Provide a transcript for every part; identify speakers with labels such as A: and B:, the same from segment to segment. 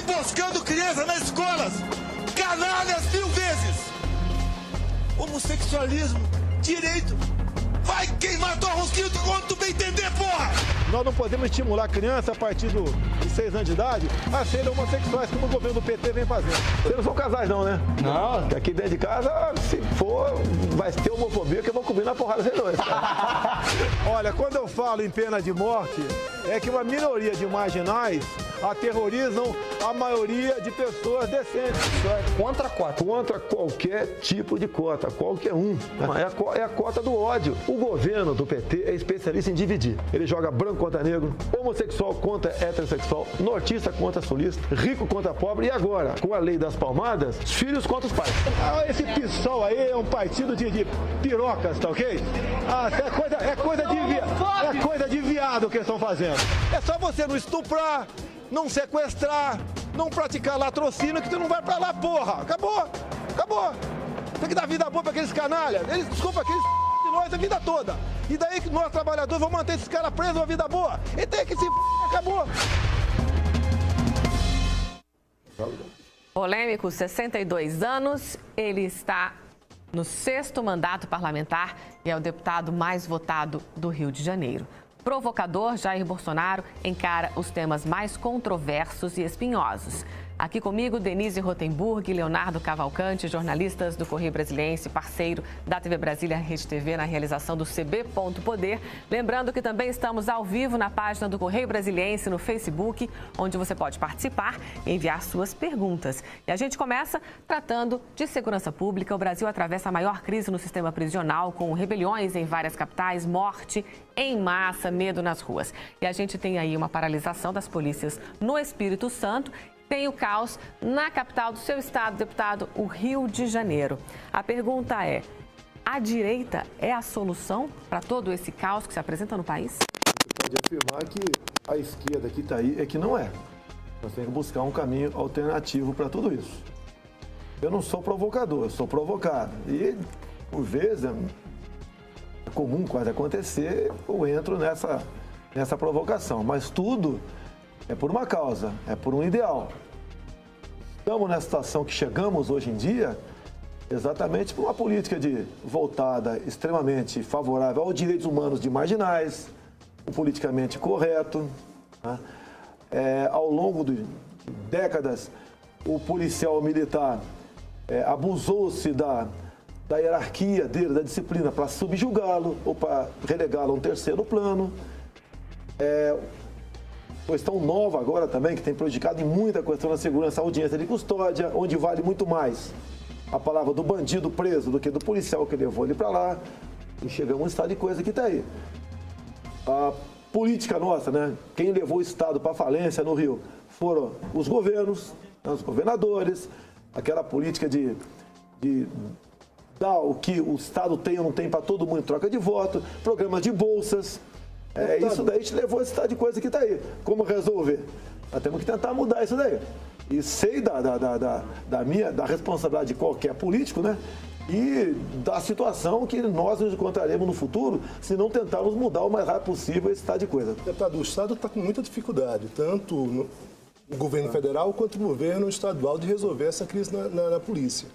A: emboscando crianças nas escolas. Canalhas 1000 vezes. Homossexualismo, direito. Vai queimar tua rosquinha quando tu bem entender, porra!
B: Nós não podemos estimular a criança a partir de 6 anos de idade a serem homossexuais, como o governo do PT vem fazendo. Vocês não são casais não, né? Não. Aqui dentro de casa, se for, vai ter homofobia que eu vou comer na porrada de dois. Olha, quando eu falo em pena de morte, é que uma minoria de marginais aterrorizam a maioria de pessoas decentes.
C: Isso é contra a cota.
B: Contra qualquer tipo de cota, qualquer um. É a cota do ódio. O governo do PT é especialista em dividir. Ele joga branco contra negro, homossexual contra heterossexual, nortista contra sulista, rico contra pobre e agora, com a lei das palmadas, os filhos contra os pais. Esse PSOL aí é um partido de pirocas, tá ok? É coisa de viado que eles estão fazendo. É só você não estuprar, não sequestrar, não praticar latrocínio que tu não vai pra lá, porra. Acabou. Tem que dar vida boa pra aqueles canalhas. Desculpa, aqueles de nós a vida toda. E daí que nós, trabalhadores, vamos manter esses caras presos uma vida boa. E tem que se acabou.
D: Polêmico, 62 anos, ele está no 6º mandato parlamentar e é o deputado mais votado do Rio de Janeiro. Provocador, Jair Bolsonaro encara os temas mais controversos e espinhosos. Aqui comigo, Denise Rotenburg e Leonardo Cavalcante, jornalistas do Correio Brasiliense, parceiro da TV Brasília Rede TV na realização do CB Poder. Lembrando que também estamos ao vivo na página do Correio Brasiliense no Facebook, onde você pode participar e enviar suas perguntas. E a gente começa tratando de segurança pública. O Brasil atravessa a maior crise no sistema prisional, com rebeliões em várias capitais, morte em massa, medo nas ruas. E a gente tem aí uma paralisação das polícias no Espírito Santo. Tem o caos na capital do seu estado, deputado, o Rio de Janeiro. A pergunta é, a direita é a solução para todo esse caos que se apresenta no país?
B: Você pode afirmar que a esquerda que está aí é que não é. Nós temos que buscar um caminho alternativo para tudo isso. Eu não sou provocador, eu sou provocado. E, por vezes, é comum quase acontecer, eu entro nessa provocação. Mas tudo é por uma causa, é por um ideal. Estamos na situação que chegamos hoje em dia exatamente por uma política voltada extremamente favorável aos direitos humanos de marginais, o politicamente correto. Né? Ao longo de décadas, o policial militar abusou-se da hierarquia dele, da disciplina, para subjugá-lo ou para relegá-lo a um terceiro plano. Questão nova agora também, que tem prejudicado em muita questão da segurança, a audiência de custódia, onde vale muito mais a palavra do bandido preso do que do policial que levou ele para lá. E chegamos a um estado de coisa que está aí. A política nossa, né? Quem levou o Estado para falência no Rio foram os governos, os governadores, aquela política de dar o que o Estado tem ou não tem para todo mundo em troca de voto, programas de bolsas. Isso daí te levou a esse estado de coisa que está aí. Como resolver? Nós temos que tentar mudar isso daí. E sei da responsabilidade de qualquer político, né? E da situação que nós nos encontraremos no futuro se não tentarmos mudar o mais rápido possível esse estado de coisa.
E: Deputado, o Estado está com muita dificuldade, tanto no governo federal quanto no governo estadual, de resolver essa crise na polícia.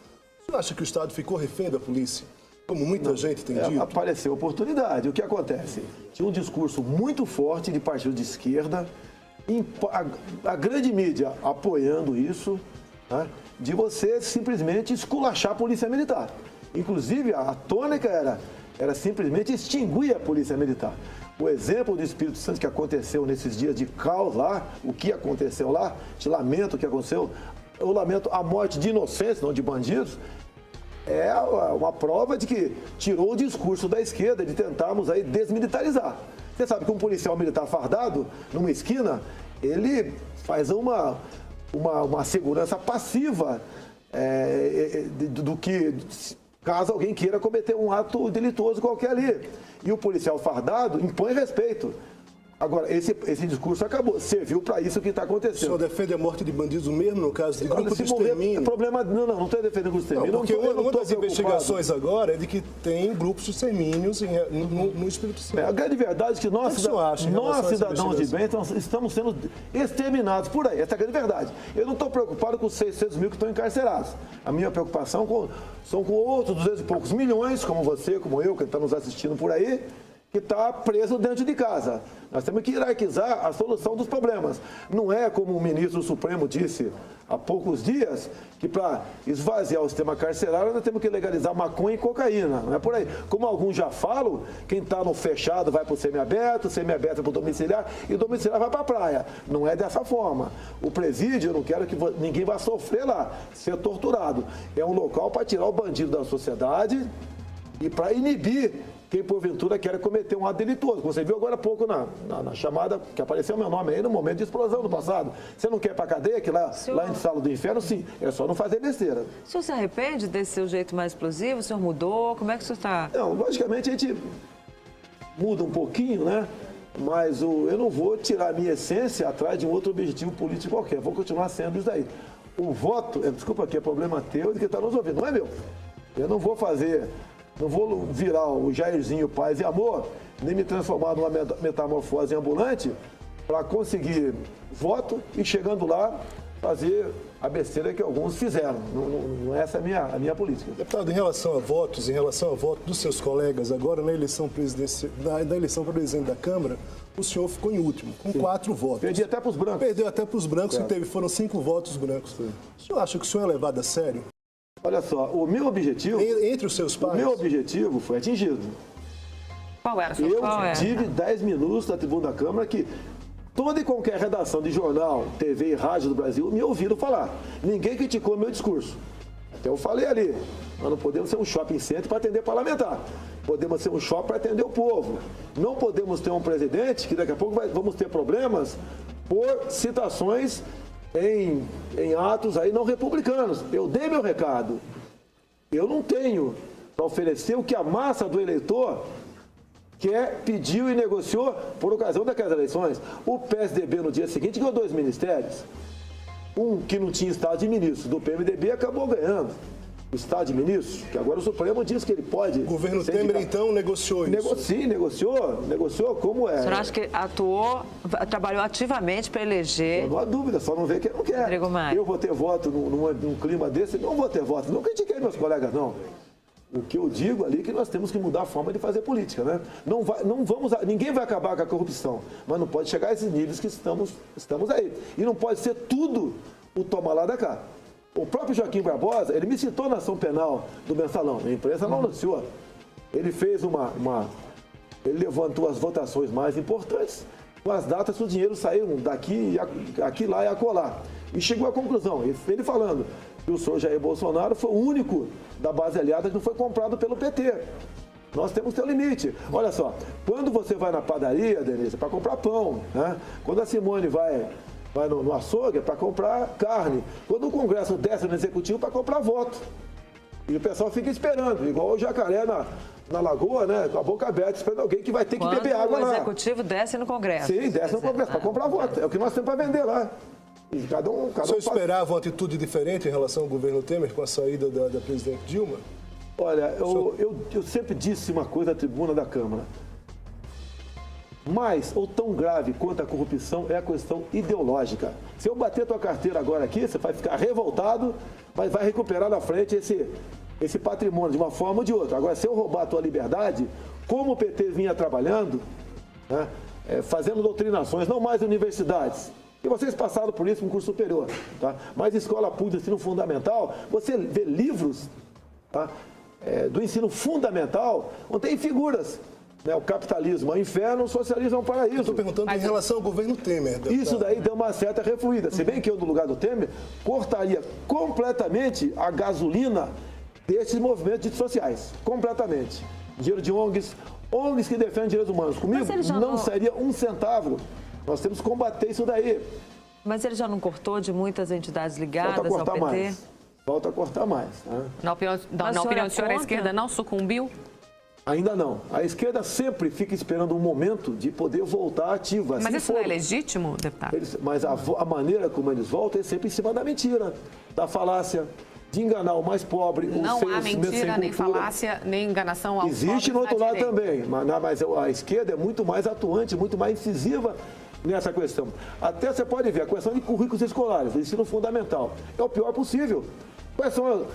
E: Você acha que o Estado ficou refém da polícia? Como muita gente tem dito.
B: Apareceu oportunidade. O que acontece? Tinha um discurso muito forte de partido de esquerda, a grande mídia apoiando isso, né, de você simplesmente esculachar a polícia militar. Inclusive, a tônica era simplesmente extinguir a polícia militar. O exemplo do Espírito Santo que aconteceu nesses dias de caos lá, o que aconteceu lá, te lamento o que aconteceu, eu lamento a morte de inocentes, não de bandidos, é uma prova de que tirou o discurso da esquerda de tentarmos aí desmilitarizar. Você sabe que um policial militar fardado, numa esquina, ele faz uma segurança passiva do que caso alguém queira cometer um ato delituoso qualquer ali. E o policial fardado impõe respeito. Agora, esse discurso acabou. Serviu para isso que está
E: O
B: acontecendo.
E: senhor defende a morte de bandidos mesmo no caso de grupo de extermínio?
B: Problema, não estou defendendo grupo de extermínio.
E: Porque uma das
B: preocupado.
E: investigações agora é de que tem grupos de extermínios no Espírito Santo.
B: A grande verdade é que nós, nós cidadãos de bem, estamos sendo exterminados por aí. Essa é a grande verdade. Eu não estou preocupado com os 600 mil que estão encarcerados. A minha preocupação são com outros 200 e poucos milhões, como você, como eu, que está nos assistindo por aí, que está preso dentro de casa. Nós temos que hierarquizar a solução dos problemas. Não é como o ministro Supremo disse há poucos dias, que para esvaziar o sistema carcerário nós temos que legalizar maconha e cocaína. Não é por aí. Como alguns já falam, quem está no fechado vai para o semiaberto vai para o domiciliar e o domiciliar vai para a praia. Não é dessa forma. O presídio, eu não quero que ninguém vá sofrer lá, ser torturado. É um local para tirar o bandido da sociedade e para inibir quem porventura quer cometer um ato delituoso. Você viu agora há pouco na chamada, que apareceu meu nome aí no momento de explosão no passado. Você não quer ir para a cadeia, que lá em Sala do Inferno, sim. É só não fazer besteira.
C: O senhor se arrepende desse seu jeito mais explosivo? O senhor mudou? Como é que o senhor está?
B: Não, logicamente a gente muda um pouquinho, né? Mas eu não vou tirar a minha essência atrás de um outro objetivo político qualquer. Vou continuar sendo isso daí. O voto, desculpa aqui, é problema teu e de quem está nos ouvindo, não é meu. Eu não vou não vou virar o Jairzinho Paz e Amor, nem me transformar numa metamorfose ambulante para conseguir voto e, chegando lá, fazer a besteira que alguns fizeram. Não é essa a minha política.
E: Deputado, em relação a voto dos seus colegas, agora na eleição para presidente da Câmara, o senhor ficou em último, com 4 votos.
B: Perdi até para os brancos.
E: Perdeu até para os brancos, foram 5 votos brancos. Sim. O senhor acha que o senhor é levado a sério?
B: Olha só, o meu objetivo...
E: Entre os seus pais?
B: O meu objetivo foi atingido.
C: Qual era?
B: Eu tive 10 minutos na tribuna da Câmara que toda e qualquer redação de jornal, TV e rádio do Brasil me ouviram falar. Ninguém criticou meu discurso. Até eu falei ali, nós não podemos ser um shopping center para atender parlamentar. Podemos ser um shopping para atender o povo. Não podemos ter um presidente que daqui a pouco vamos ter problemas por citações em atos aí não republicanos. Eu dei meu recado. Eu não tenho para oferecer o que a massa do eleitor quer, pediu e negociou por ocasião daquelas eleições. O PSDB no dia seguinte ganhou 2 ministérios. Um que não tinha estado de ministro do PMDB acabou ganhando o estado de ministro, que agora o Supremo diz que ele pode...
E: O governo Temer, então, negociou isso?
B: Sim, negociou como é.
C: O senhor acha que trabalhou ativamente para eleger...
B: Não há dúvida, só não vê quem não quer.
C: Rodrigo Maia.
B: Eu vou ter voto num clima desse? Não vou ter voto. Não critiquei meus colegas, não. O que eu digo ali é que nós temos que mudar a forma de fazer política, né? Ninguém vai acabar com a corrupção, mas não pode chegar a esses níveis que estamos aí. E não pode ser tudo o toma lá da cá. O próprio Joaquim Barbosa, ele me citou na ação penal do Mensalão. A imprensa não noticiou. Ele fez ele levantou as votações mais importantes, com as datas que o dinheiro saiu daqui, aqui, lá e acolá. E chegou à conclusão, ele falando que o senhor Jair Bolsonaro foi o único da base aliada que não foi comprado pelo PT. Nós temos que ter um limite. Olha só, quando você vai na padaria, Denise, para comprar pão, né? Quando a Simone vai no açougue para comprar carne. Quando o Congresso desce no Executivo para comprar voto. E o pessoal fica esperando, igual o jacaré na lagoa, né? Com a boca aberta, esperando alguém que vai ter que beber água lá.
C: O Executivo desce no Congresso.
B: Sim, desce no Congresso para comprar voto. É o que nós temos para vender lá. E cada um
E: o senhor esperava uma atitude diferente em relação ao governo Temer com a saída da presidente Dilma?
B: Olha, eu sempre disse uma coisa na tribuna da Câmara. Mais ou tão grave quanto a corrupção é a questão ideológica. Se eu bater a tua carteira agora aqui, você vai ficar revoltado, mas vai recuperar na frente esse patrimônio de uma forma ou de outra. Agora, se eu roubar a tua liberdade, como o PT vinha trabalhando, né, fazendo doutrinações, não mais universidades, e vocês passaram por isso no curso superior, tá? Mas escola pública, ensino fundamental, você vê livros, tá, do ensino fundamental, onde tem figuras. O capitalismo é um inferno, o socialismo é um paraíso.
E: Estou perguntando em relação ao governo Temer.
B: Isso daí deu uma certa refluída. Se bem que eu, no lugar do Temer, cortaria completamente a gasolina desses movimentos sociais. Completamente. Dinheiro de ONGs que defendem direitos humanos. Comigo não seria um centavo. Nós temos que combater isso daí.
C: Mas ele já não cortou de muitas entidades ligadas ao PT?
B: Falta cortar mais. Né?
D: Na opinião do senhor, a esquerda não sucumbiu?
B: Ainda não. A esquerda sempre fica esperando um momento de poder voltar ativa.
D: Mas isso não é legítimo, deputado?
B: Mas a maneira como eles voltam é sempre em cima da mentira, da falácia, de enganar o mais pobre.
D: Não há mentira, nem falácia, nem enganação ao
B: Existe no outro lado também, mas a esquerda é muito mais atuante, muito mais incisiva nessa questão. Até você pode ver a questão de currículos escolares, do ensino fundamental. É o pior possível. Quais são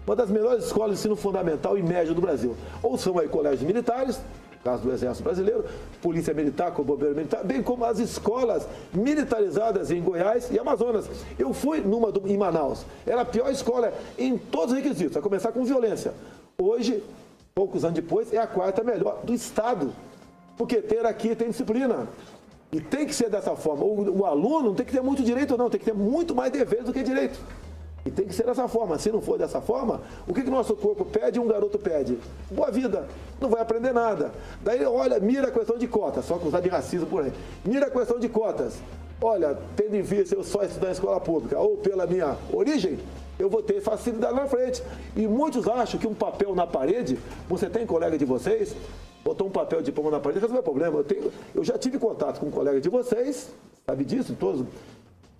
B: uma das melhores escolas de ensino fundamental e médio do Brasil? Ou são aí colégios militares, no caso do Exército Brasileiro, Polícia Militar, com Bombeiro Militar, bem como as escolas militarizadas em Goiás e Amazonas. Eu fui em Manaus. Era a pior escola em todos os requisitos, a começar com violência. Hoje, poucos anos depois, é a quarta melhor do Estado. Porque ter aqui tem disciplina. E tem que ser dessa forma. O aluno não tem que ter muito direito, não. Tem que ter muito mais deveres do que direito. E tem que ser dessa forma. Se não for dessa forma, o que o nosso corpo pede e um garoto pede? Boa vida. Não vai aprender nada. Daí, olha, mira a questão de cotas. Só acusar de racismo por aí. Mira a questão de cotas. Olha, tendo em vista eu só estudar em escola pública ou pela minha origem, eu vou ter facilidade na frente. E muitos acham que um papel na parede, você tem colega de vocês, botou um papel de diploma na parede, resolveu o problema. Eu já tive contato com um colega de vocês, sabe disso, todo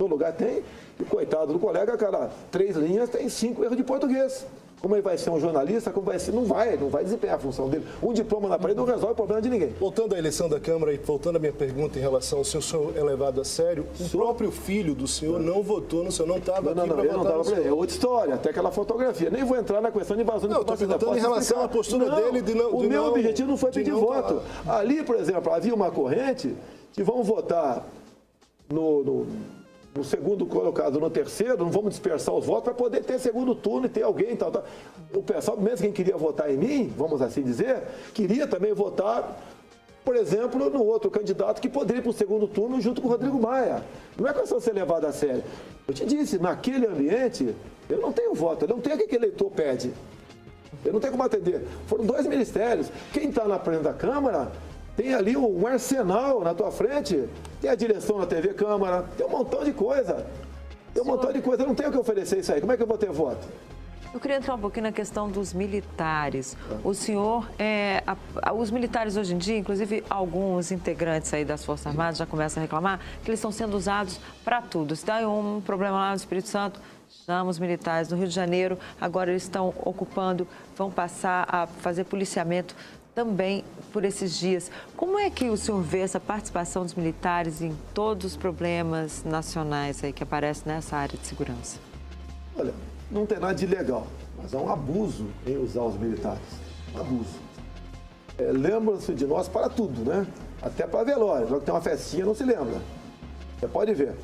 B: lugar tem, e coitado do colega, cara, 3 linhas tem 5 erros de português. Como ele vai ser um jornalista, como vai ser? Não vai desempenhar a função dele. Um diploma na parede não resolve o problema de ninguém.
E: Voltando à eleição da Câmara e voltando à minha pergunta em relação ao senhor é levado a sério, o próprio filho do senhor não votou no senhor, não estava aqui para votar no senhor.
B: É outra história, até aquela fotografia. Nem vou entrar na questão de invasão de
E: informação. Não, estou perguntando em relação à postura dele de não...
B: O meu objetivo não foi pedir voto. Ali, por exemplo, havia uma corrente que vão votar no segundo colocado, no terceiro, não vamos dispersar os votos para poder ter segundo turno e ter alguém, tal. O pessoal, mesmo quem queria votar em mim, vamos assim dizer, queria também votar, por exemplo, no outro candidato que poderia ir para o segundo turno junto com o Rodrigo Maia. Não é questão de ser levado a sério. Eu te disse, naquele ambiente, eu não tenho voto, eu não tenho o que o eleitor pede. Eu não tenho como atender. Foram 2 ministérios. Quem está na frente da Câmara tem ali um arsenal na tua frente, tem a direção da TV Câmara, tem um montão de coisa. Eu não tenho o que oferecer isso aí. Como é que eu vou ter voto?
C: Eu queria entrar um pouquinho na questão dos militares. O senhor, os militares hoje em dia, inclusive alguns integrantes aí das Forças Armadas já começam a reclamar que eles estão sendo usados para tudo. Se dá um problema lá no Espírito Santo, chama os militares. No Rio de Janeiro, agora eles estão ocupando, vão passar a fazer policiamento também por esses dias. Como é que o senhor vê essa participação dos militares em todos os problemas nacionais aí que aparecem nessa área de segurança?
B: Olha, não tem nada de ilegal, mas há um abuso em usar os militares. Abuso. Lembram-se de nós para tudo, né? Até para velório. Logo que tem uma festinha, não se lembra. Você pode ver.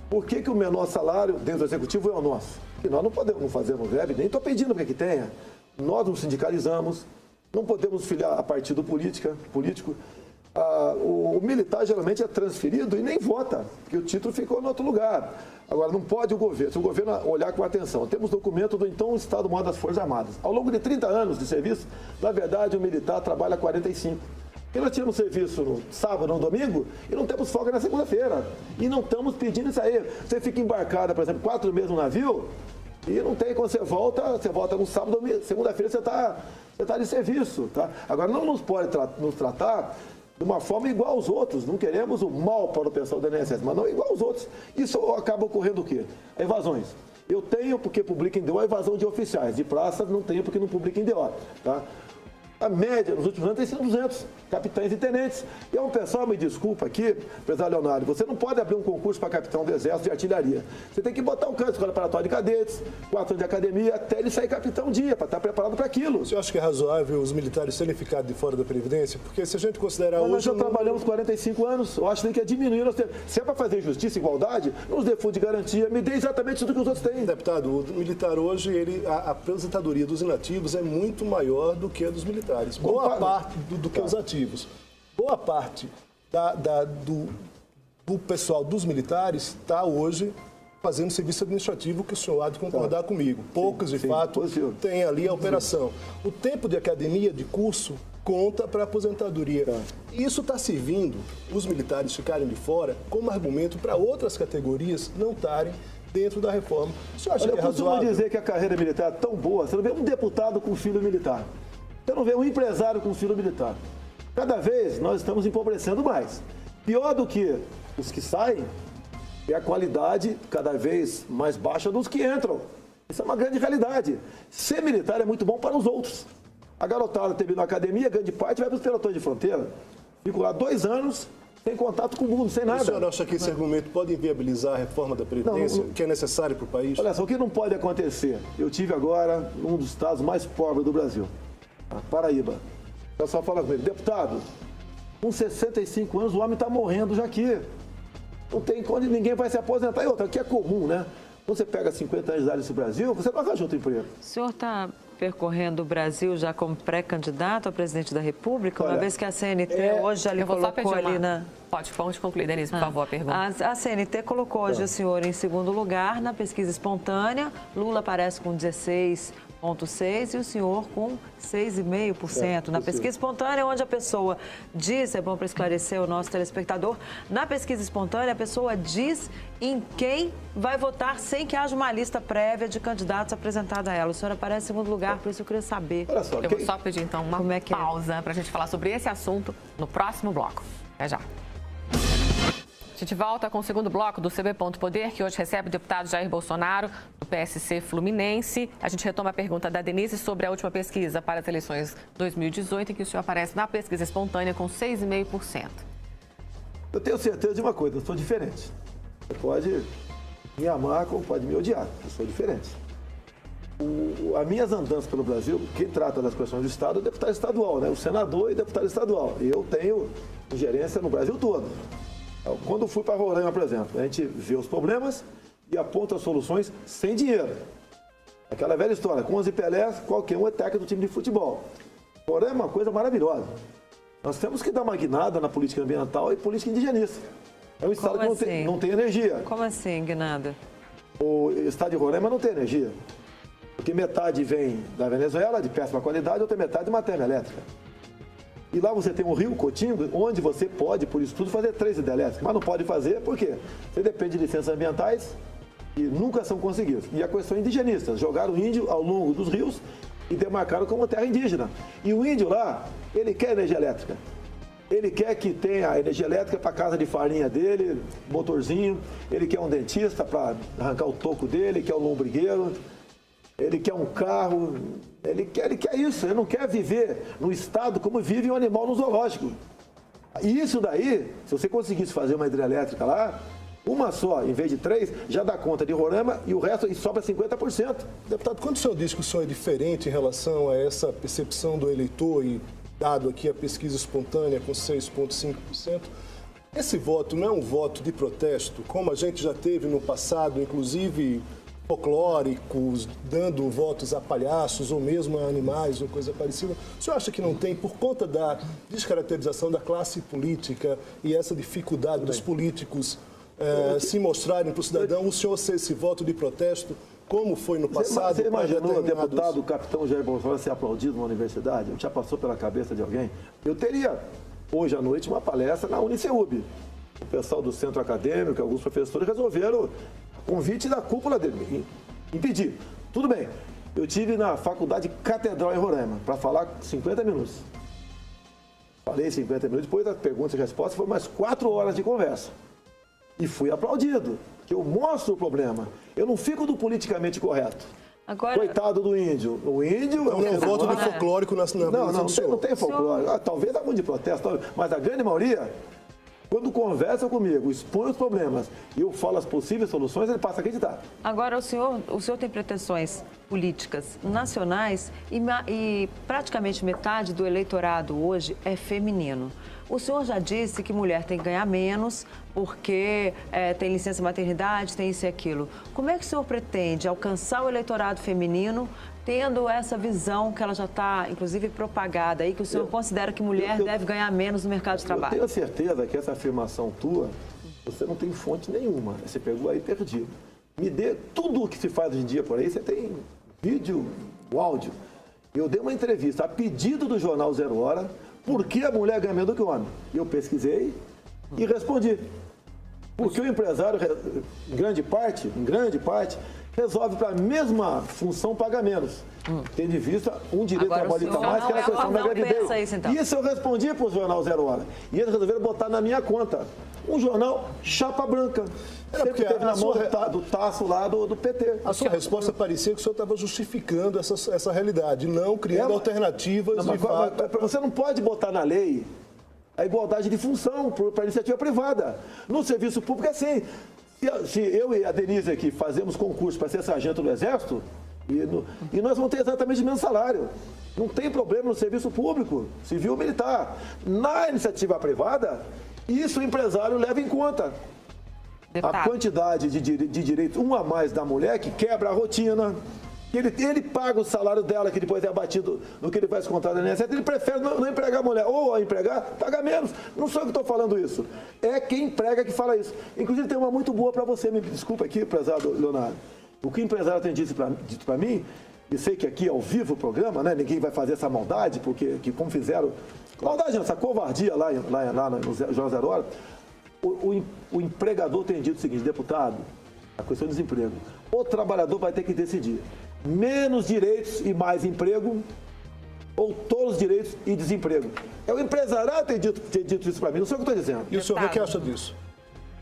B: Por que o menor salário dentro do executivo é o nosso? Porque nós não podemos fazer no greve, nem estou pedindo para que tenha. Nós nos sindicalizamos. Não podemos filiar a partido político. O militar geralmente é transferido e nem vota, porque o título ficou em outro lugar. Agora, não pode o governo, se o governo olhar com atenção. Temos documento do então Estado-Maior das Forças Armadas. Ao longo de 30 anos de serviço, na verdade, o militar trabalha 45. Porque nós tínhamos serviço no sábado, no domingo, e não temos folga na segunda-feira. E não estamos pedindo isso aí. Você fica embarcada, por exemplo, 4 meses no navio, e não tem, quando você volta no sábado, segunda-feira você está de serviço, tá? Agora, não nos pode nos tratar de uma forma igual aos outros. Não queremos o mal para o pessoal do INSS, mas não igual aos outros. Isso acaba ocorrendo o quê? Evasões. Eu tenho porque publica em DO a evasão de oficiais. De praças não tenho porque não publica em DO, tá? A média nos últimos anos tem sido 200 capitães e tenentes. E é um pessoal, me desculpa aqui, empresário Leonardo, você não pode abrir um concurso para capitão do Exército de artilharia. Você tem que botar um canto de escola preparatória de cadetes, 4 anos de academia, até ele sair capitão um dia, para estar preparado para aquilo.
E: Você acha que é razoável os militares terem ficado de fora da Previdência? Porque se a gente considerar
B: hoje... Nós já
E: não...
B: trabalhamos 45 anos, eu acho que tem que diminuir. Se é para fazer justiça e igualdade, nos dê fundo de garantia, me dê exatamente tudo que os outros têm.
E: Deputado, o militar hoje, a aposentadoria dos inativos é muito maior do que a dos militares. Boa parte do que os ativos. Boa parte do pessoal dos militares está hoje fazendo serviço administrativo, que o senhor há de concordar comigo. Poucos, de fato, têm ali a operação. O tempo de academia, de curso, conta para a aposentadoria. Isso está servindo os militares ficarem de fora como argumento para outras categorias não estarem dentro da reforma. O senhor acha que é razoável?
B: Eu costumo dizer que a carreira militar é tão boa, você não vê um deputado com filho militar. Você não vê um empresário com filho militar. Cada vez nós estamos empobrecendo mais. Pior do que os que saem é a qualidade cada vez mais baixa dos que entram. Isso é uma grande realidade. Ser militar é muito bom para os outros. A garotada termina a academia, grande parte vai para os pelotões de fronteira. Fico lá 2 anos sem contato com o mundo, sem nada.
E: O senhor acha que esse argumento pode inviabilizar a reforma da Previdência, que é necessário para o país?
B: Olha só, o que não pode acontecer? Eu tive agora um dos estados mais pobres do Brasil, a Paraíba. O pessoal fala comigo, deputado, com 65 anos o homem está morrendo já aqui. Não tem onde ninguém vai se aposentar. E outra, que é comum, né? Quando você pega 50 anos de idade nesse Brasil, você não arranja outro emprego.
C: O senhor está percorrendo o Brasil já como pré-candidato a presidente da República, uma vez que a CNT hoje já lhe colocou ali na...
D: Pode concluir, Denise, por favor, a pergunta.
C: A CNT colocou hoje o senhor em segundo lugar na pesquisa espontânea. Lula aparece com 16,6% e o senhor com 6,5%. Na pesquisa espontânea, onde a pessoa diz, é bom para esclarecer o nosso telespectador, na pesquisa espontânea a pessoa diz em quem vai votar sem que haja uma lista prévia de candidatos apresentada a ela. O senhor aparece em segundo lugar, por isso eu queria saber.
B: Olha só,
D: eu vou só pedir então uma pausa para a gente falar sobre esse assunto no próximo bloco. Até já. A gente volta com o segundo bloco do CB Ponto Poder, que hoje recebe o deputado Jair Bolsonaro, do PSC Fluminense. A gente retoma a pergunta da Denise sobre a última pesquisa para as eleições 2018, em que o senhor aparece na pesquisa espontânea com 6,5%.
B: Eu tenho certeza de uma coisa, eu sou diferente. Você pode me amar como pode me odiar, eu sou diferente. As minhas andanças pelo Brasil, quem trata das questões do Estado é o deputado estadual, né? O senador e o deputado estadual. E eu tenho gerência no Brasil todo. Quando fui para Roraima, por exemplo, a gente vê os problemas e aponta soluções sem dinheiro. Aquela velha história, com 11 Pelés, qualquer um é técnico do time de futebol. Roraima é uma coisa maravilhosa. Nós temos que dar uma guinada na política ambiental e política indigenista. É um estado que não tem energia.
C: Como assim, guinada?
B: O estado de Roraima não tem energia. Porque metade vem da Venezuela, de péssima qualidade, outra metade de uma termoelétrica. E lá você tem um rio, Cotingo, onde você pode, por isso tudo, fazer 3 hidrelétricas. Mas não pode fazer, por quê? Você depende de licenças ambientais que nunca são conseguidas. E a questão indigenista, jogaram o índio ao longo dos rios e demarcaram como terra indígena. E o índio lá, ele quer energia elétrica. Ele quer que tenha energia elétrica para a casa de farinha dele, motorzinho. Ele quer um dentista para arrancar o toco dele, quer um lombrigueiro. Ele quer um carro, ele quer isso, ele não quer viver no estado como vive um animal no zoológico. E isso daí, se você conseguisse fazer uma hidrelétrica lá, uma só, em vez de 3, já dá conta de Roraima e o resto e sobra 50%.
E: Deputado, quando o senhor diz que o senhor é diferente em relação a essa percepção do eleitor e dado aqui a pesquisa espontânea com 6,5%, esse voto não é um voto de protesto, como a gente já teve no passado, inclusive folclóricos, dando votos a palhaços ou mesmo a animais ou coisa parecida. O senhor acha que não tem, por conta da descaracterização da classe política e essa dificuldade dos políticos se mostrarem para o cidadão, o senhor ser esse voto de protesto, como foi no passado?
B: Você imaginou o deputado, o capitão Jair Bolsonaro ser aplaudido numa universidade? Já passou pela cabeça de alguém? Eu teria, hoje à noite, uma palestra na Uniceub. O pessoal do centro acadêmico, alguns professores resolveram convite da cúpula dele, impedir. Tudo bem, eu tive na faculdade Catedral em Roraima para falar 50 minutos. Falei 50 minutos, depois das perguntas e respostas, foi mais 4 horas de conversa. E fui aplaudido, que eu mostro o problema. Eu não fico do politicamente correto. Agora... Coitado do índio. O índio...
E: Não é um voto de folclórico na
B: não tem folclórico. Talvez algum de protesto, mas a grande maioria... Quando conversam comigo, expõe os problemas e eu falo as possíveis soluções, ele passa a acreditar.
C: Agora, o senhor tem pretensões políticas nacionais e praticamente metade do eleitorado hoje é feminino. O senhor já disse que mulher tem que ganhar menos porque tem licença maternidade, tem isso e aquilo. Como é que o senhor pretende alcançar o eleitorado feminino tendo essa visão que ela já está, inclusive, propagada aí, que o senhor considera que mulher deve ganhar menos no mercado de trabalho?
B: Eu tenho certeza que essa afirmação tua, você não tem fonte nenhuma. Você pegou aí perdido. Me dê tudo o que se faz hoje em dia por aí, você tem vídeo, o áudio. Eu dei uma entrevista a pedido do jornal Zero Hora, por que a mulher ganha menos do que o homem? Eu pesquisei e respondi. Porque o empresário, em grande parte, resolve para a mesma função paga menos. Tendo em vista um direito
C: Agora,
B: trabalhista
C: o senhor
B: mais, que era a
C: não
B: questão da gravidez.
C: pensa isso, então.
B: Isso eu respondi para o jornal Zero Hora. E eles resolveram botar na minha conta. Um jornal chapa branca. Sempre
E: porque
B: teve na
E: a
B: mão
E: sua
B: do Tasso lá do PT.
E: A sua resposta parecia que o senhor estava justificando essa realidade, não criando alternativas
B: Não,
E: de
B: mas
E: fato.
B: você não pode botar na lei a igualdade de função para a iniciativa privada. No serviço público é assim. Se eu e a Denise aqui fazemos concurso para ser sargento do Exército, e nós vamos ter exatamente o mesmo salário. Não tem problema no serviço público, civil ou militar. Na iniciativa privada, isso o empresário leva em conta.
D: Deputado.
B: A quantidade de direitos, um a mais da mulher, que quebra a rotina. Ele paga o salário dela, que depois é abatido no que ele vai descontar da INSS. Ele prefere não empregar a mulher, ou a empregar, paga menos. Não sou eu que estou falando isso. É quem emprega que fala isso. Inclusive, tem uma muito boa para você, me desculpa aqui, prezado Leonardo. O que o empresário tem dito para mim, e sei que aqui é ao vivo o programa, né? Ninguém vai fazer essa maldade, porque como fizeram. Maldade, essa covardia lá no Jornal Zero Hora. O empregador tem dito o seguinte, deputado, a questão do desemprego. O trabalhador vai ter que decidir. Menos direitos e mais emprego, ou todos os direitos e desemprego. É o empresariado que tem dito isso para mim, não sei o que eu estou dizendo.
E: E o senhor o que acha disso?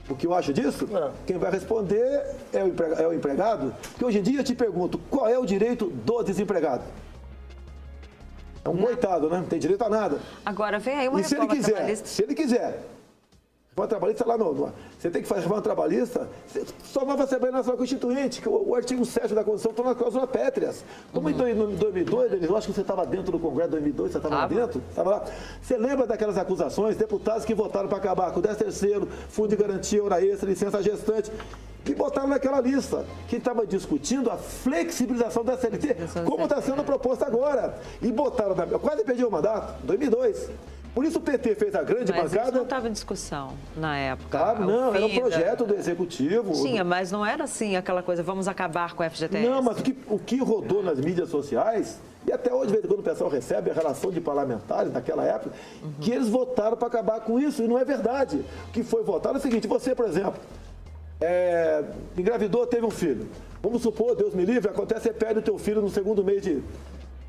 B: O que eu acho disso?
E: É.
B: Quem vai responder é o empregado. Porque hoje em dia eu te pergunto, qual é o direito do desempregado? É um coitado, né? Não tem direito a nada.
C: Agora, vem aí uma
B: E se ele
C: reforma
B: quiser,
C: trabalhista.
B: reforma trabalhista lá você tem que fazer reforma trabalhista, só nova Assembleia Nacional Constituinte, que o artigo 7 da Constituição está nas cláusulas pétreas. Como em 2002, eu acho que você estava dentro do Congresso, 2002, você estava lá dentro? Estava lá. Você lembra daquelas acusações? Deputados que votaram para acabar com o 13º, Fundo de Garantia, Hora Extra, Licença Gestante, que botaram naquela lista. Quem estava discutindo a flexibilização da CLT, como está sendo proposta agora. E botaram, eu quase perdi o mandato, 2002. Por isso o PT fez a grande
C: Mas
B: bancada.
C: isso não estava em discussão na época.
B: Claro, não, era um
C: FIDA.
B: projeto do Executivo.
C: Tinha, mas não era assim aquela coisa, vamos acabar com o FGTS.
B: Não, mas o que rodou nas mídias sociais, e até hoje, de vez em quando o pessoal recebe a relação de parlamentares naquela época, que eles votaram para acabar com isso, e não é verdade. O que foi votado é o seguinte, você, por exemplo, engravidou, teve um filho. Vamos supor, Deus me livre, acontece, você perde o teu filho no segundo mês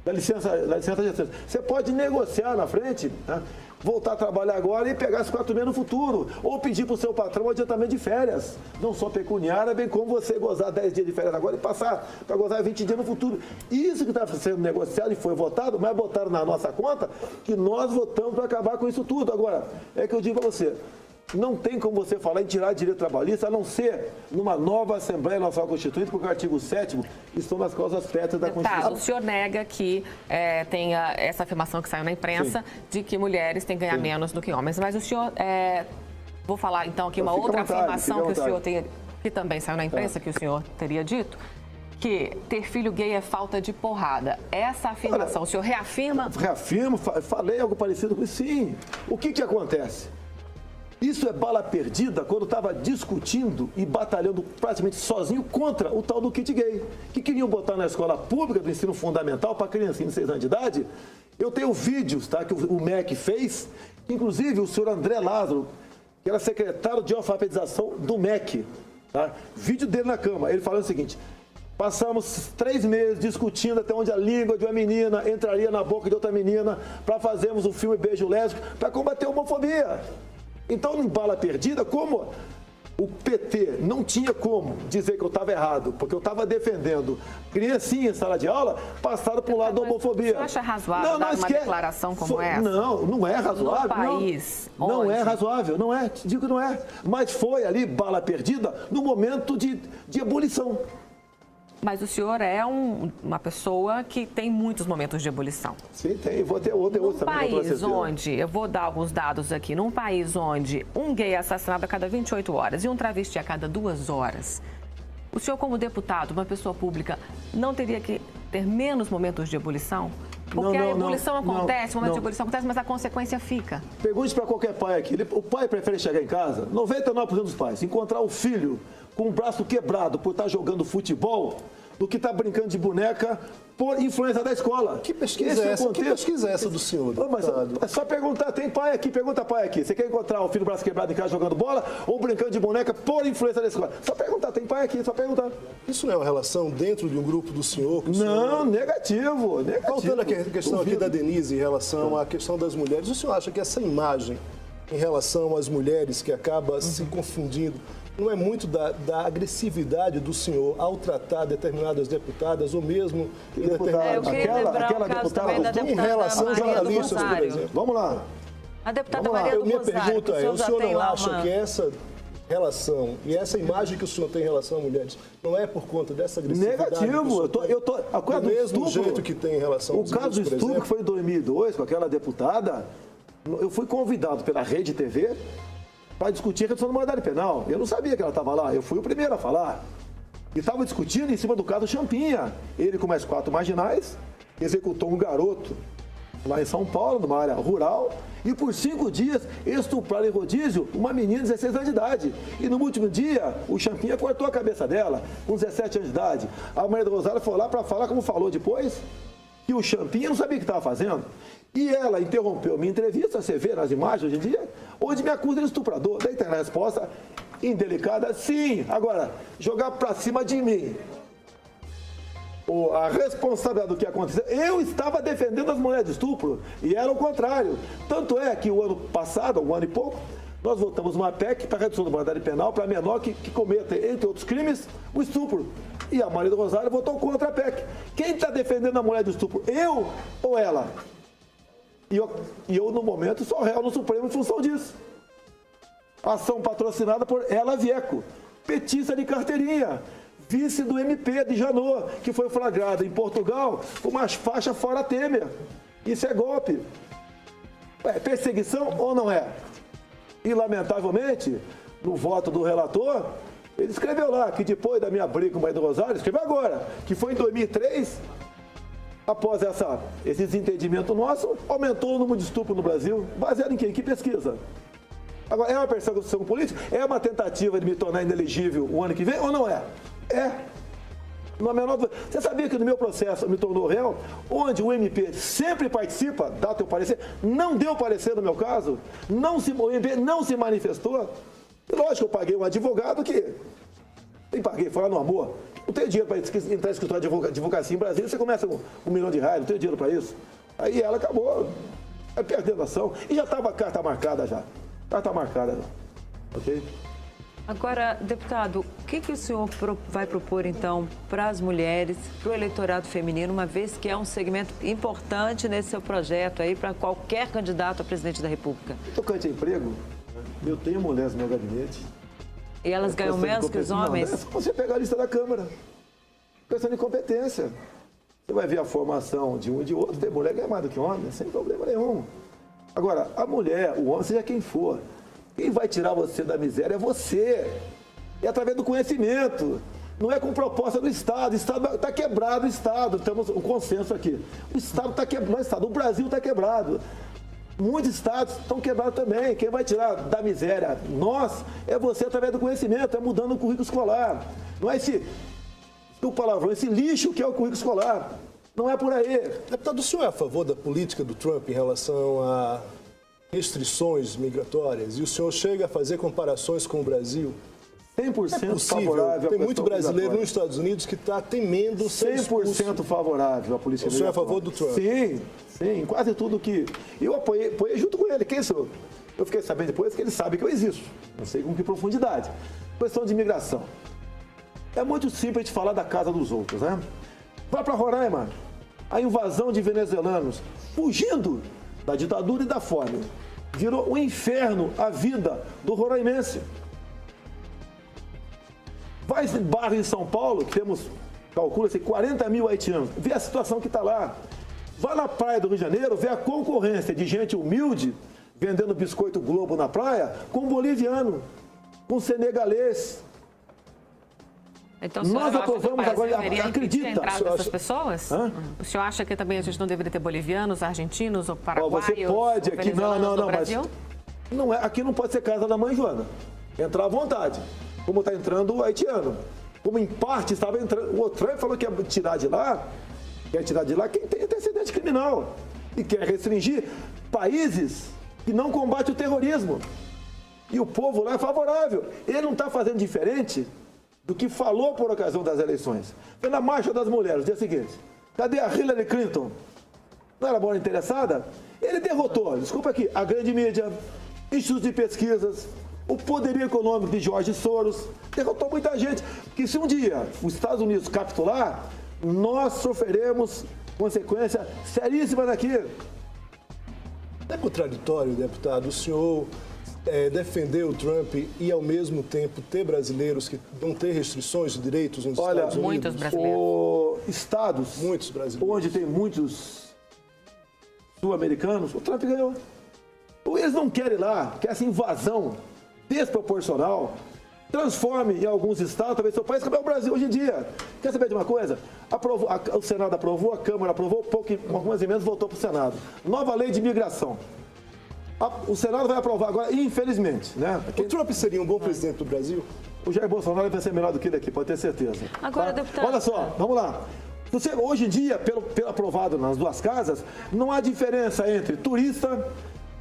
B: da licença gestante. Você pode negociar na frente, tá? Voltar a trabalhar agora e pegar os 4 meses no futuro. Ou pedir para o seu patrão um adiantamento de férias. Não só pecuniária, bem como você gozar 10 dias de férias agora e passar para gozar 20 dias no futuro. Isso que está sendo negociado e foi votado, mas botaram na nossa conta que nós votamos para acabar com isso tudo. Agora, é que eu digo para você, não tem como você falar em tirar direito trabalhista, a não ser numa nova Assembleia Nacional Constituinte, porque o artigo 7º estão nas cláusulas pétreas da Constituição.
D: Tá, o senhor nega que tenha essa afirmação que saiu na imprensa de que mulheres têm que ganhar menos do que homens. Mas o senhor, vou falar então aqui uma outra afirmação que o senhor tem, que também saiu na imprensa, que o senhor teria dito, que ter filho gay é falta de porrada. Essa afirmação, o senhor reafirma?
B: Reafirmo, falei algo parecido com isso, sim. O que acontece? Isso é bala perdida quando estava discutindo e batalhando praticamente sozinho contra o tal do kit gay, que queriam botar na escola pública do ensino fundamental para criancinha de 6 anos de idade. Eu tenho vídeos, tá, que o MEC fez, inclusive o senhor André Lázaro, que era secretário de alfabetização do MEC, tá? Vídeo dele na cama, ele falando o seguinte: passamos 3 meses discutindo até onde a língua de uma menina entraria na boca de outra menina para fazermos o filme Beijo Lésbico para combater a homofobia. Então, em bala perdida, como o PT não tinha como dizer que eu estava errado, porque eu estava defendendo criancinha em sala de aula, passaram para o lado da homofobia.
D: Você acha razoável dar uma declaração como essa?
B: Não é razoável.
D: No país
B: não é razoável, não é, digo que não é. Mas foi ali, bala perdida, no momento de ebulição.
D: Mas o senhor é uma pessoa que tem muitos momentos de ebulição.
B: Sim, tem. Vou ter outro
D: Num
B: também.
D: país onde, eu vou dar alguns dados aqui, num país onde um gay é assassinado a cada 28 horas e um travesti a cada 2 horas, o senhor, como deputado, uma pessoa pública, não teria que ter menos momentos de ebulição? Porque a ebulição acontece, o momento de ebulição acontece, mas a consequência fica.
B: Pergunte para qualquer pai aqui. O pai prefere chegar em casa, 99% dos pais, encontrar o filho com o braço quebrado por estar jogando futebol, do que está brincando de boneca por influência da escola.
E: Que pesquisa é essa? Que pesquisa é essa do senhor, deputado?
B: É só perguntar, tem pai aqui, pergunta pai aqui. Você quer encontrar o filho do braço quebrado em casa jogando bola ou brincando de boneca por influência da escola? Só perguntar, tem pai aqui, só perguntar.
E: Isso não é uma relação dentro de um grupo do senhor?
B: Não, negativo.
E: Voltando à questão aqui da Denise em relação à questão das mulheres, o senhor acha que essa imagem em relação às mulheres que acaba se confundindo, não é muito da agressividade do senhor ao tratar determinadas deputadas ou mesmo determinadas...
B: Aquela deputada
E: em relação a jornalistas, por exemplo.
B: Vamos lá.
C: A deputada Maria do
E: Minha
C: Rosário,
E: pergunta é, o senhor não acha que
C: essa...
E: essa relação e essa imagem que o senhor tem em relação a mulheres não é por conta dessa agressividade?
B: Negativo.
E: Do mesmo jeito que tem em relação aos
B: O caso do estupro, que foi em 2002, com aquela deputada, eu fui convidado pela Rede TV para discutir a redução da maioridade penal. Eu não sabia que ela estava lá, eu fui o primeiro a falar. E estava discutindo em cima do caso Champinha. Ele, com mais 4 marginais, executou um garoto lá em São Paulo, numa área rural, e por 5 dias estupraram em rodízio uma menina de 16 anos de idade. E no último dia, o Champinha cortou a cabeça dela, com 17 anos de idade. A Maria do Rosário foi lá para falar, como falou depois, que o Champinha não sabia o que estava fazendo. E ela interrompeu minha entrevista, você vê nas imagens hoje em dia, onde me acusa de estuprador. Daí tem a resposta indelicada, sim. Agora, jogar para cima de mim a responsabilidade do que aconteceu, eu estava defendendo as mulheres de estupro e era o contrário. Tanto é que o ano passado, um ano e pouco, nós votamos uma PEC para redução da maioridade penal para menor que cometa, entre outros crimes, o estupro. E a Maria do Rosário votou contra a PEC. Quem está defendendo a mulher de estupro? Eu ou ela? E eu, no momento, sou réu no Supremo em função disso. Ação patrocinada por Ela Vieco, petista de carteirinha, vice do MP de Janot, que foi flagrada em Portugal com umas faixas fora Temer. Isso é golpe. É perseguição ou não é? E, lamentavelmente, no voto do relator, ele escreveu lá que depois da minha briga com o Maria do Rosário, escreveu agora, que foi em 2003... Após esse desentendimento nosso, aumentou o número de estupro no Brasil. Baseado em quem? Que pesquisa? Agora, é uma perseguição política? É uma tentativa de me tornar inelegível o ano que vem ou não é? É. Não há menor... Você sabia que no meu processo me tornou réu, onde o MP sempre participa, dá teu parecer, não deu parecer no meu caso, o MP não se manifestou? E lógico, eu paguei um advogado que... Nem paguei, foi lá no amor. Não tenho dinheiro para entrar em escritório de advocacia em Brasília, você começa com R$1 milhão, não tenho dinheiro para isso. Aí ela acabou perdendo a ação e já estava a carta marcada já. Carta marcada já. Ok?
C: Agora, deputado, o que o senhor vai propor, então, para as mulheres, para o eleitorado feminino, uma vez que é um segmento importante nesse seu projeto aí para qualquer candidato a presidente da República?
B: Tocante a emprego, eu tenho mulheres no meu gabinete.
C: E elas ganham menos que os homens?
B: Não, é só você pegar a lista da Câmara. Questão de competência. Você vai ver a formação de um e de outro, tem mulher ganha mais do que homem, sem problema nenhum. Agora, a mulher, o homem, seja quem for, quem vai tirar você da miséria é você. É através do conhecimento. Não é com proposta do Estado. O Estado está quebrado, o Estado. Temos um consenso aqui. O Estado está quebrado, o Brasil está quebrado. Muitos estados estão quebrados também. Quem vai tirar da miséria nós é você através do conhecimento, é mudando o currículo escolar. Não é esse lixo que é o currículo escolar. Não é por aí.
E: Deputado, o senhor é a favor da política do Trump em relação a restrições migratórias? E o senhor chega a fazer comparações com o Brasil?
B: 100% favorável.
E: Tem muito brasileiro nos Estados Unidos que está temendo ser expulso.
B: 100% favorável à política migratória.
E: O senhor é a favor do Trump?
B: Sim, sim. Quase tudo que... Eu apoiei junto com ele. Quem sou? Eu fiquei sabendo depois que ele sabe que eu existo. Não sei com que profundidade. Questão de imigração. É muito simples de falar da casa dos outros, né? Vai para Roraima. A invasão de venezuelanos fugindo da ditadura e da fome. Virou um inferno a vida do roraimense. Vai em bairro em São Paulo, que temos, calcula-se, 40 mil haitianos. Vê a situação que está lá. Vai na praia do Rio de Janeiro, vê a concorrência de gente humilde, vendendo biscoito Globo na praia, com boliviano, com senegalês.
D: Então,
B: nós aprovamos agora, acredita.
D: A entrada dessas pessoas? O senhor acha que também a gente não deveria ter bolivianos, argentinos ou paraguaios?
B: Você pode, aqui não, mas não é, aqui não pode ser casa da mãe Joana. Entrar à vontade. Como está entrando o haitiano. como em parte estava entrando. O Trump falou que ia tirar de lá, quem tem antecedente criminal. E quer restringir países que não combatem o terrorismo. E o povo lá é favorável. Ele não está fazendo diferente do que falou por ocasião das eleições. Foi na Marcha das Mulheres, no dia seguinte. Cadê a Hillary Clinton? Não era boa interessada? Ele derrotou, desculpa aqui, a grande mídia, institutos de pesquisas, o poderio econômico de George Soros, derrotou muita gente. Porque se um dia os Estados Unidos capitular, nós sofreremos consequência seríssima daquilo.
E: É contraditório, deputado, o senhor defender o Trump e, ao mesmo tempo, ter brasileiros que vão ter restrições de direitos nos Estados Unidos?
D: Muitos brasileiros.
B: Estados
E: Muitos brasileiros.
B: onde tem muitos sul-americanos, o Trump ganhou. Eles não querem lá que essa invasão desproporcional transforme em alguns estados, talvez seu país, como é o Brasil hoje em dia. Quer saber de uma coisa? O Senado aprovou, a Câmara aprovou, algumas emendas voltou para o Senado. Nova lei de imigração. O Senado vai aprovar agora, infelizmente, né?
E: O Trump seria um bom presidente do Brasil?
B: O Jair Bolsonaro vai ser melhor do que ele aqui, pode ter certeza.
C: Agora,
B: tá?
C: deputado...
B: Olha só, vamos lá. Hoje em dia, pelo aprovado nas duas casas, não há diferença entre turista,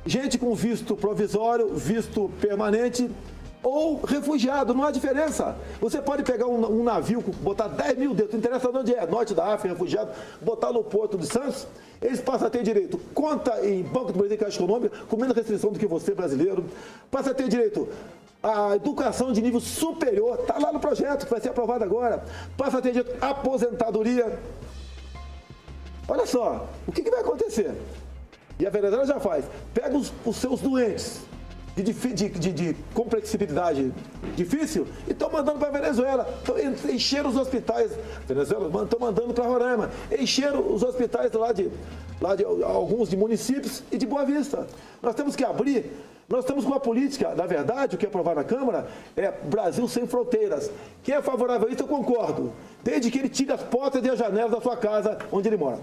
B: gente com visto provisório, visto permanente ou refugiado, não há diferença. Você pode pegar um navio, botar 10 mil dentro, não interessa de onde é, norte da África, refugiado, botar no Porto de Santos, eles passam a ter direito, conta em Banco do Brasil e Caixa Econômica, com menos restrição do que você, brasileiro, passa a ter direito à educação de nível superior, está lá no projeto, que vai ser aprovado agora, passa a ter direito à aposentadoria. Olha só, o que vai acontecer? E a Venezuela já faz, pega os seus doentes, de complexibilidade difícil e estão mandando para a Venezuela. Encheram os hospitais. Venezuela estão mandando para Roraima. Encheram os hospitais lá de alguns de municípios e de Boa Vista. Nós temos que abrir. Nós estamos com uma política, na verdade, o que é aprovado na Câmara é Brasil sem fronteiras. Quem é favorável a isso, eu concordo. Desde que ele tire as portas e as janelas da sua casa onde ele mora.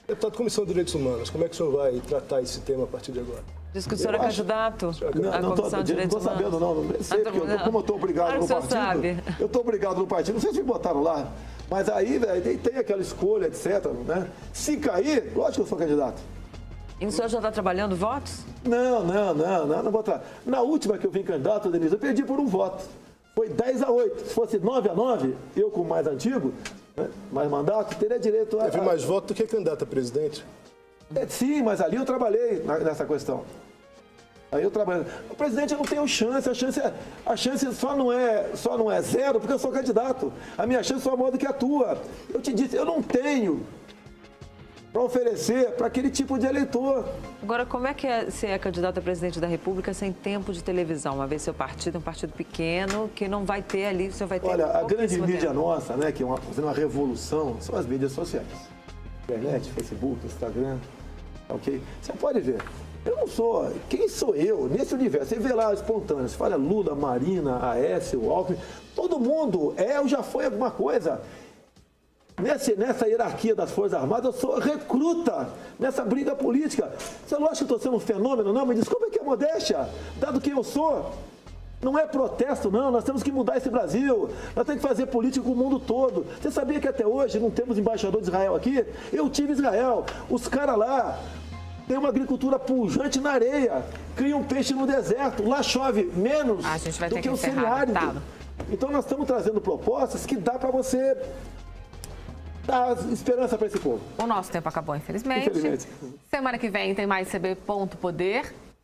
E: Deputado, Comissão de Direitos Humanos, como é que o senhor vai tratar esse tema a partir de agora?
C: Diz que o senhor é candidato à Comissão de Direitos Humanos.
B: Não estou sabendo, não sei, porque como eu estou obrigado no partido,
C: sabe.
B: Eu estou obrigado no partido, não sei se me botaram lá, mas aí, velho, tem aquela escolha, etc, né? Se cair, lógico que eu sou candidato.
C: E o senhor já está trabalhando votos?
B: Não vou trabalhar. Na última que eu vim candidato, Denise, eu perdi por um voto. Foi 10-8. Se fosse 9-9, eu como mais antigo, né, mais mandato, teria direito a...
E: Teve mais voto do que candidato a presidente?
B: Sim, mas ali eu trabalhei nessa questão. Aí eu trabalho. O presidente, eu não tenho chance, a chance só não é zero porque eu sou candidato. A minha chance é só maior do que a tua. Eu te disse, eu não tenho para oferecer para aquele tipo de eleitor.
C: Agora, como é que é ser candidato a presidente da República sem tempo de televisão? Uma vez seu partido é um partido pequeno, que não vai ter ali, o senhor vai ter...
B: Olha, a grande mídia
C: tempo.
B: nossa, né, que é fazendo uma revolução, são as mídias sociais. Internet, Facebook, Instagram, ok? Você pode ver. Eu não sou... Quem sou eu nesse universo? Você vê lá espontâneo, você fala Lula, Marina, Aécio, Alckmin, todo mundo é ou já foi alguma coisa. Nessa hierarquia das Forças Armadas, eu sou recruta nessa briga política. Você não acha que eu estou sendo um fenômeno, não? Me desculpa que é modéstia, dado quem eu sou. Não é protesto, não. Nós temos que mudar esse Brasil. Nós temos que fazer política com o mundo todo. Você sabia que até hoje não temos embaixador de Israel aqui? Eu tive Israel. Os caras lá têm uma agricultura pujante na areia, criam peixe no deserto. Lá chove menos do que o semiárido. Então nós estamos trazendo propostas que dá para você dar esperança para esse povo.
D: O nosso tempo acabou, infelizmente. Semana que vem tem mais CB Ponto Poder.